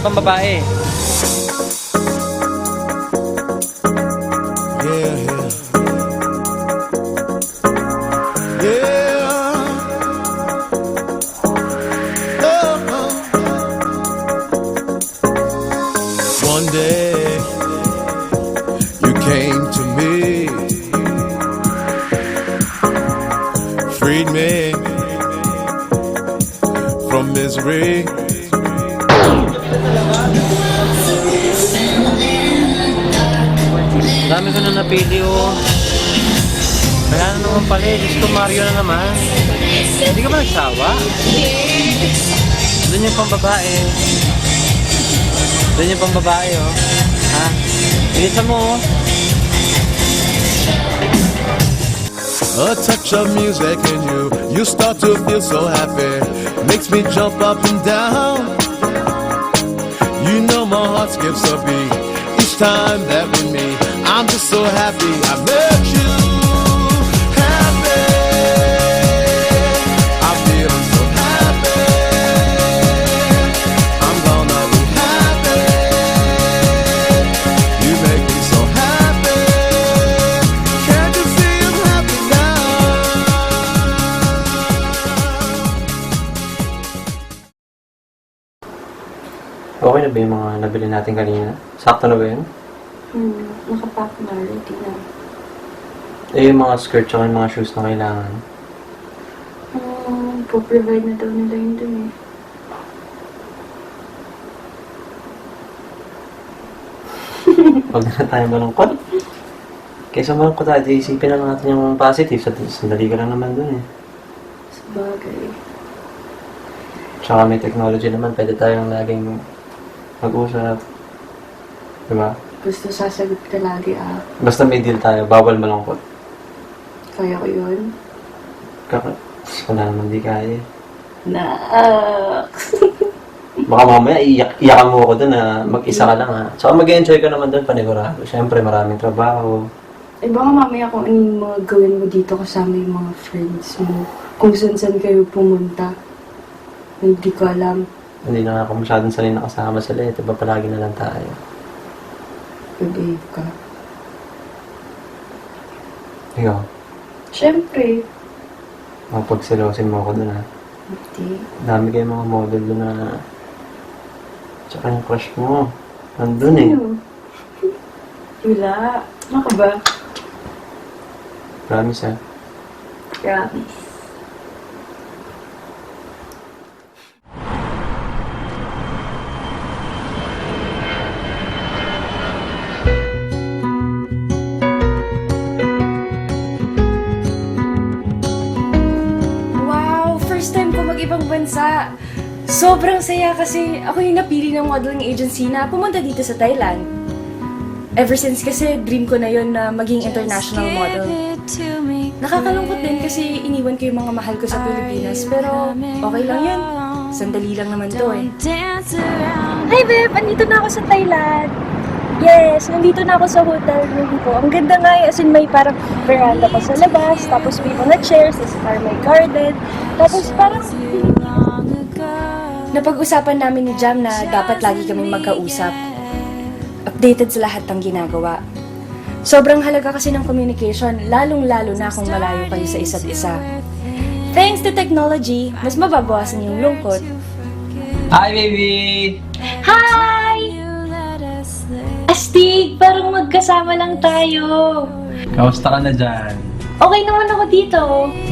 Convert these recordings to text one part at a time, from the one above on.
yung pambabae. Yeah, yeah. Yeah. Oh, oh. One day you came to me, freed me from misery. Dami ko na napili, oh. Kaya na naman pala, Diyos ko, Mario na naman. Hindi ka ba nagsawa? Doon yung pambabae. Doon yung pambabae, oh. Ha? Bilisan mo, oh. A touch of music in you, you start to feel so happy. Makes me jump up and down. You know my heart skips a beat each time that we meet. I'm just so happy I met you. Happy, I'm feeling so happy. I'm gonna be happy. You make me so happy. Can't you see I'm happy now? Okay na ba yung mga nabili natin kanina? Sakto na ba yun? Nakapack na, ready na. Eh, yung mga skirt tsaka yung mga shoes na kailangan. Po-provide na daw nila yun dun eh. Huwag na tayo malungkot. Kaysa malungkot tayo, isipin na lang natin yung positive. Sandali ka lang naman dun eh. Sabagay. Tsaka may technology naman, pwede tayong laging mag-usap. Diba? Gusto sasagot ka lagi Basta may deal tayo, bawal malungkot. Kaya ko yun. Wala naman di kaya eh. Baka mamaya iyakan mo ako dun na mag-isa ka lang ha. Tsaka mag-enjoy ka naman dun panigurado. Siyempre maraming trabaho. Eh baka mamaya kung ano yung mga gawin mo dito kasama yung mga friends mo. Kung saan kayo pumunta. Hindi ko alam. Hindi na ako masyadong sanay nakasama sila eh. Diba palagi na lang tayo. Behave ka. Ikaw, Siyempre. mapagsilosin mo ako dun ha. Hindi. Dami kayong mga model dun na... Tsaka yung crush mo. Nandun eh. Ano? Wala. Ano ka ba? Promise ha. Promise. Wow! First time ko mag-ibang bansa. Sobrang saya kasi ako yung napili ng modeling agency na pumunta dito sa Thailand. Ever since kasi dream ko na yon na maging international model. Nakakalungkot din kasi iniwan ko yung mga mahal ko sa Pilipinas. Pero okay lang yun. Sandali lang naman to eh. Hi babe! Andito na ako sa Thailand. Yes, nandito na ako sa hotel room ko. Ang ganda nga eh, as in may parang veranda pa sa labas, tapos may mga chairs, as parang may garden, tapos parang napag-usapan namin ni Jam na dapat lagi kaming magkausap. Updated sa lahat ng ginagawa. Sobrang halaga kasi ng communication, lalong-lalo na kung malayo kayo sa isa't isa. Thanks to technology, mas mababawasan yung lungkot. Hi baby! Hi! Astig, parang magkasama lang tayo. Kamusta ka na dyan? Okay naman ako dito.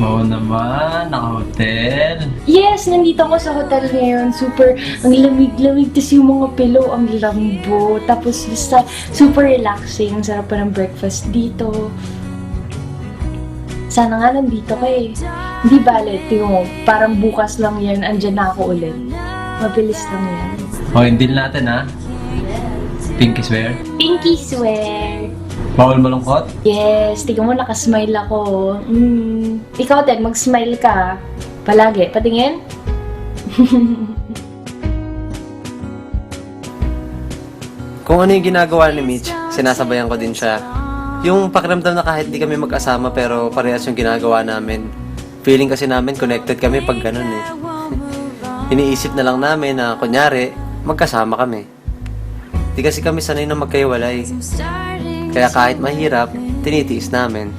Oo naman, naka-hotel. Yes, nandito ako sa hotel ngayon. Super, ang lamig-lamig. Tapos yung mga pillow, ang lambo. Tapos basta, super relaxing. Ang sarap pa ng breakfast dito. Sana nga nandito ka eh. Hindi bale, tingnan mo, parang bukas lang yan, andyan na ako ulit. Mabilis lang yan. O, yung deal natin ha. Pinky swear. Pinky swear. Bawal malungkot? Yes, tingnan mo, nakasmile ako. Ikaw din, mag-smile ka. Palagi. Patingin? Kung ano yung ginagawa ni Mitch, sinasabayan ko din siya. Yung pakiramdam na kahit di kami mag-asama pero parehas yung ginagawa namin. Feeling kasi namin connected kami pag ganun eh. Iniisip na lang namin na kunyari, magkasama kami. Di kasi kami sanay na magkaiwalay. Kaya kahit mahirap, tinitiis namin.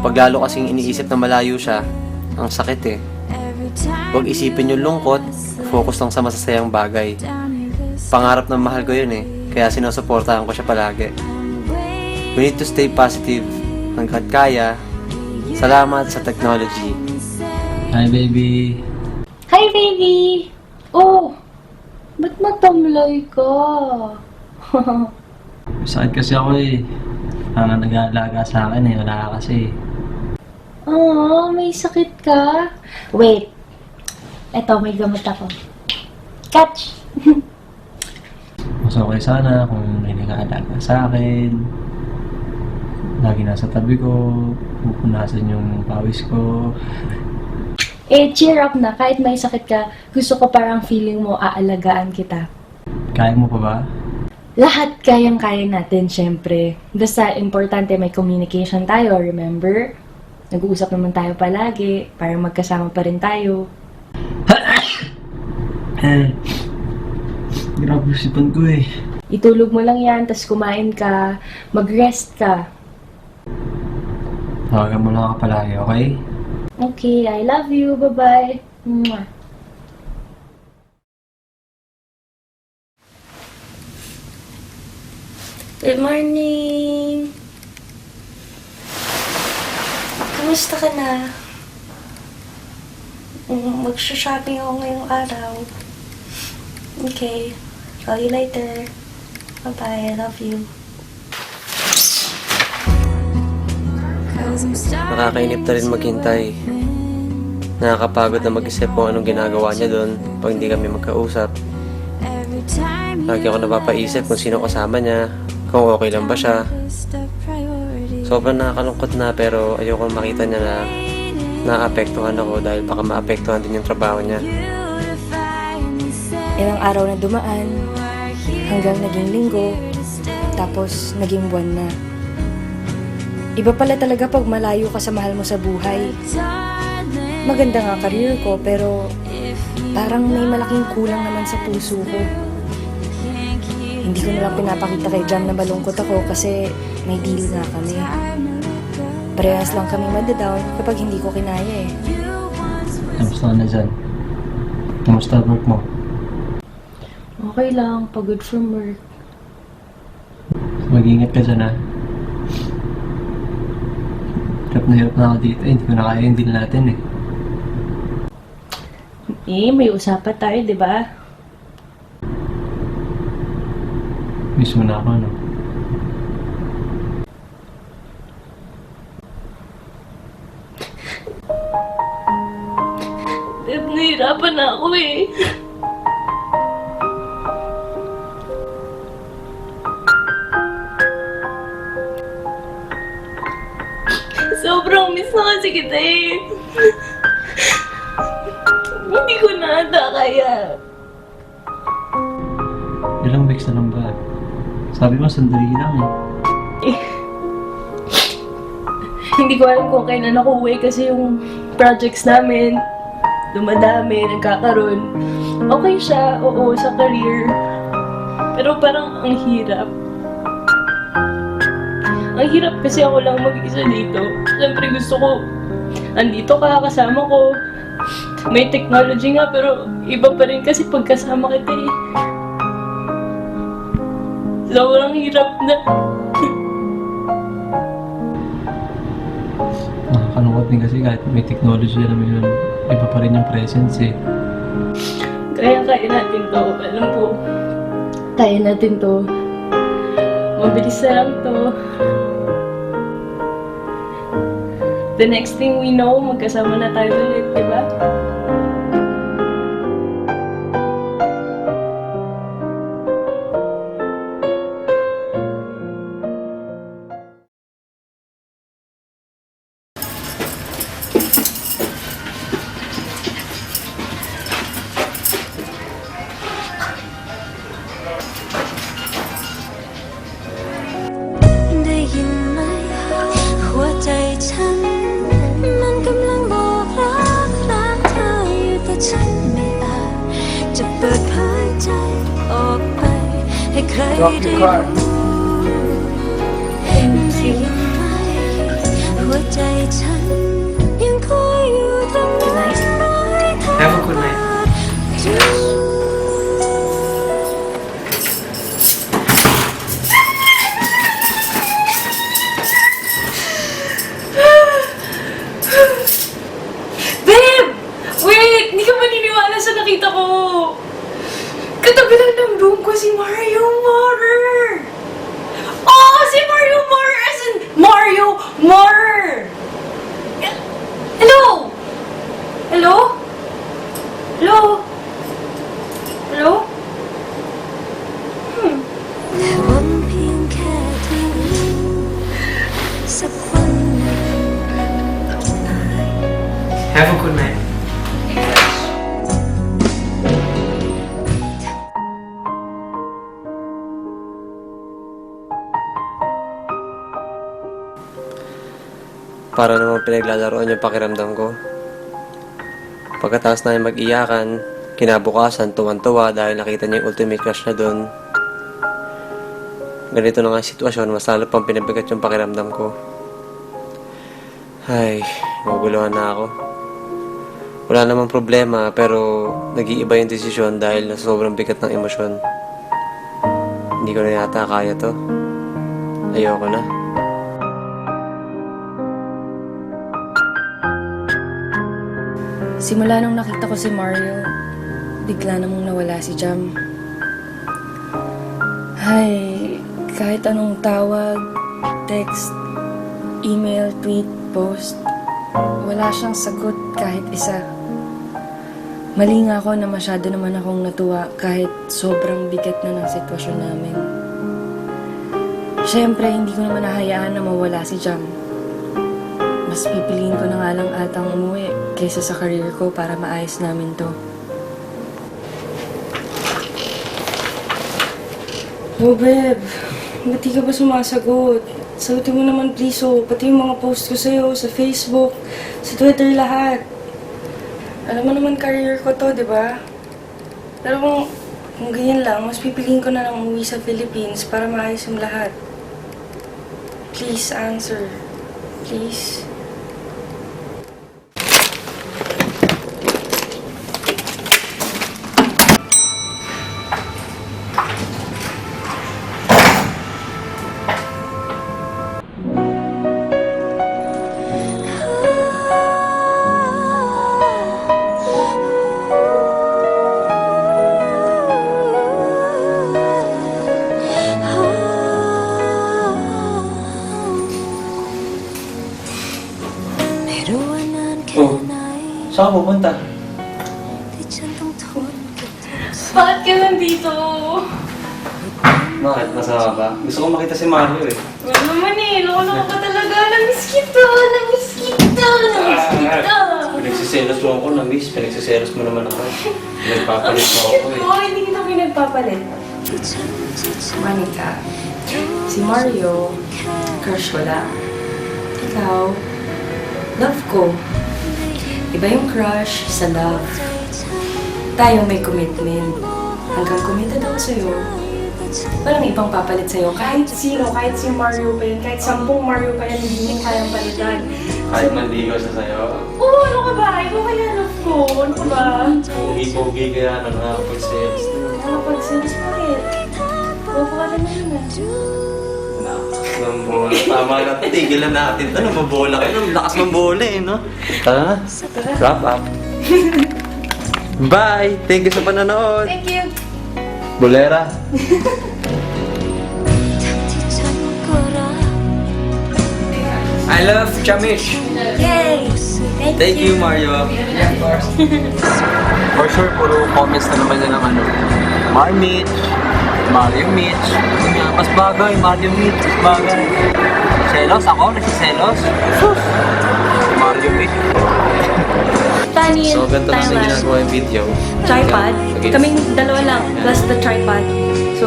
Pag lalo kasing iniisip na malayo siya, ang sakit eh. Huwag isipin yung lungkot, focus lang sa masasayang bagay. Pangarap ng mahal ko yun eh, kaya sinusuportahan ko siya palagi. We need to stay positive hanggat kaya. Salamat sa technology. Hi, baby. Hi, baby! Oh, ba't matamlay ka? Sakit kasi ako eh. Parang nag-aalaga sa akin eh. Wala ka kasi. Oh, may sakit ka? Wait. Eto, may gamot ako. Catch! Mas okay sana kung may nag-aalaga sa akin. Lagi nasa tabi ko. Pupunasan yung pawis ko. Eh, cheer up na. Kahit may sakit ka, gusto ko parang feeling mo aalagaan kita. Kaya mo pa ba? Lahat kayang-kaya natin, syempre. Basta importante may communication tayo, remember? Nag-uusap naman tayo palagi, para magkasama pa rin tayo. Grabe yung sipon ko eh. Itulog mo lang yan, tas kumain ka, mag-rest ka. Tawagan mo lang ako palagi, okay? Okay, I love you. Bye-bye. Mwah. Good morning! Kamusta ka na? Mag-shopping ako ngayong araw. Okay. Call you later. Bye-bye. I love you. Nakakainip na rin maghintay. Nakakapagod na mag-isip kung anong ginagawa niya doon pag hindi kami magkausap. Lagi ako napapaisip kung sino kasama niya, kung okay lang ba siya. Sobrang nakakalungkot na pero ayoko makita niya na naapektuhan ako dahil baka maapektuhan din yung trabaho niya. Ilang araw na dumaan, hanggang naging linggo, tapos naging buwan na. Iba pala talaga pag malayo ka sa mahal mo sa buhay. Maganda nga career ko, pero parang may malaking kulang naman sa puso ko. Hindi ko nalang pinapakita kay Jam na malungkot ako kasi may deal nga kami. Parehas lang kami madadown kapag hindi ko kinaya eh. Kamusta ka na dyan? Kamusta work mo? Okay lang, pagod from work. Mag-ingat ka dyan ha. Hirap na ako dito eh. Hindi ko na kaya yung deal natin eh. Eh, may usapan tayo, di ba? Miss mo na ako, no? Dad, nahihirapan na ako eh. Sobrang miss na kasi kita eh. Hindi ko na ata kaya. Ilang weeks na lang ba? Sabi mo, sandali lang eh. Hindi ko alam kung kailan ako uwi kasi yung projects namin dumadami, nagkakaroon. Okay siya, oo, sa career. Pero parang ang hirap. Ang hirap kasi ako lang mag-isa dito. Siyempre gusto ko, andito ka, kasama ko. May technology nga, pero iba pa rin kasi pagkasama kita eh. Sobrang hirap na. Nakakalungkot din kasi kahit may technology naman yun, iba pa rin yung presence eh. Kaya natin to. Alam po, kaya natin to. Mabilis na lang to. The next thing we know, magkasama na tayo ulit, di ba? ปิดเผยใจ ให้ใคร Drop your car. หัวใจฉันยังคอยอยู่ตรงนั้นร้อยเท่า Have a good night. Babe! Wait! Hindi ka maniniwala sa nakita ko! Katabi lang ng room ko si Mario Morer! Oh! Si Mario Morer! As in, Mario Morer! Hello? Hello? Hello? Hello? หวังเพียงแค่เธอสักวันหนึ่งต้องตาย Have a good night. Para naman pinaglalaroan yung pakiramdam ko. Pagkatapos namin mag-iyakan, kinabukasan, tuwan-tuwa dahil nakita niya yung ultimate crush na doon. Ganito na nga yung sitwasyon, mas lalo pang pinabigat yung pakiramdam ko. Ay, maguluhan na ako. Wala namang problema, pero nag-iiba yung desisyon dahil sa sobrang bigat ng emosyon. Hindi ko na yata kaya to. Ayoko na. Simula nung nakita ko si Mario, bigla namang nawala si Jam. Ay, kahit anong tawag, text, email, tweet, post, wala siyang sagot kahit isa. Mali nga ako na masyado naman akong natuwa kahit sobrang bigat na ng sitwasyon namin. Siyempre, hindi ko naman nahayaan na mawala si Jam. Mas pipiliin ko na nga lang atang umuwi kaysa sa career ko para maayos namin to. Oh, babe. Ba't di ka ba sumasagot? Sagutin mo naman, please, oh. Pati yung mga post ko sa'yo, sa Facebook, sa Twitter, lahat. Alam mo naman, career ko to, di ba? Pero kung ganyan lang, mas pipiliin ko na lang umuwi sa Philippines para maayos yung lahat. Please, answer. Please. Oh, saan ka pupunta? Bakit ka nandito? Bakit? Masama ba? Gusto ko makita si Mario eh. Wala naman eh. Loko-loko ka talaga. Namiss kita! Namiss kita! Namiss kita! Pinagsiselos mo ako, na-miss. Pinagsiselos mo naman ako. Nagpapalit mo ako eh. Oo, hindi kita pinagpapalit. Manika, si Mario, crush ko lang. Ikaw, love ko. Iba yung crush sa love. Tayo may commitment. Hanggang committed ako sa'yo, walang ibang papalit sa'yo. Kahit sino, kahit si Mario pa yan, kahit 10 Mario pa yan, hindi mo kayang palitan. Kahit mandigaw siya sa'yo. Oo, ano ka ba? Ikaw kaya love ko. Ano ka ba? Pogi-pogi kaya nakakapag-sales. Nakapag-sense pa rin. Loko ka na naman. Nambola. Tama na. Tigilan natin. Ano, mabola kayo. Ang lakas ng bola eh, no? Tara na. Wrap up. Bye! Thank you sa panonood. Thank you. Bolera. I love Chamish. Yay! Thank you, Mario. Yeah, of course. For sure, puro comments na naman yan ng ano. Marmitch, Mario Mitch. Mas bagay, Mario Mitch. Mas bagay. Selos ako? Nagsiselos? Sus! Mario Mitch. Tani, So, ganito kasi Thailand. ginagawa yung video. Tripod. Okay. Kaming dalawa lang, plus the tripod. So,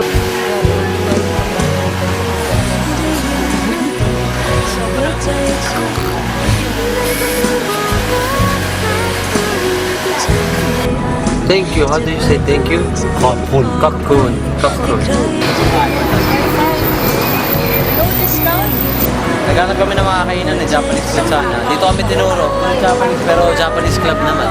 Thank you. How do you say thank you? Kakun. Kakun. Kakun. Naghanap kami ng mga kainan na Japanese food sana. Dito kami tinuro. Japanese, pero Japanese club naman.